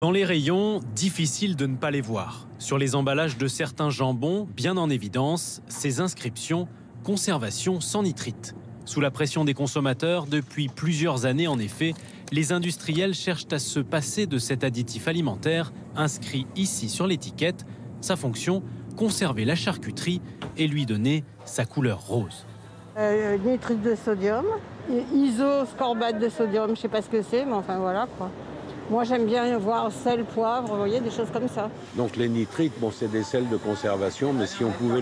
Dans les rayons, difficile de ne pas les voir. Sur les emballages de certains jambons, bien en évidence, ces inscriptions « Conservation sans nitrite ». Sous la pression des consommateurs, depuis plusieurs années en effet, les industriels cherchent à se passer de cet additif alimentaire inscrit ici sur l'étiquette. Sa fonction, conserver la charcuterie et lui donner sa couleur rose. Nitrite de sodium, isoscorbate de sodium, je ne sais pas ce que c'est, mais enfin voilà quoi. Moi j'aime bien voir sel, poivre, vous voyez, des choses comme ça. Donc les nitrites, bon, c'est des sels de conservation, mais si on pouvait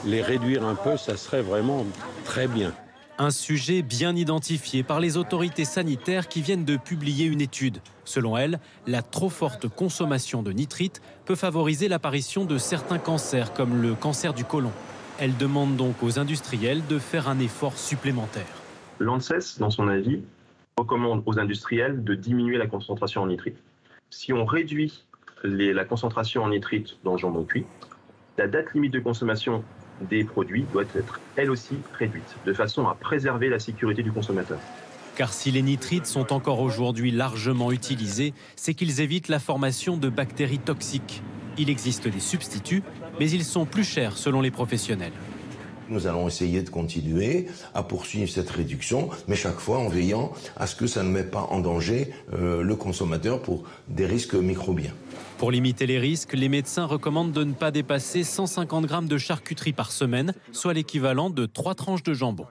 les réduire un peu, ça serait vraiment très bien. Un sujet bien identifié par les autorités sanitaires qui viennent de publier une étude. Selon elles, la trop forte consommation de nitrite peut favoriser l'apparition de certains cancers, comme le cancer du côlon. Elle demande donc aux industriels de faire un effort supplémentaire. L'ANSES, dans son avis, recommande aux industriels de diminuer la concentration en nitrite. Si on réduit la concentration en nitrite dans le jambon cuit, la date limite de consommation des produits doit être, elle aussi, réduite, de façon à préserver la sécurité du consommateur. Car si les nitrites sont encore aujourd'hui largement utilisés, c'est qu'ils évitent la formation de bactéries toxiques. Il existe des substituts, mais ils sont plus chers selon les professionnels. Nous allons essayer de continuer à poursuivre cette réduction, mais chaque fois en veillant à ce que ça ne mette pas en danger le consommateur pour des risques microbiens. Pour limiter les risques, les médecins recommandent de ne pas dépasser 150 grammes de charcuterie par semaine, soit l'équivalent de 3 tranches de jambon.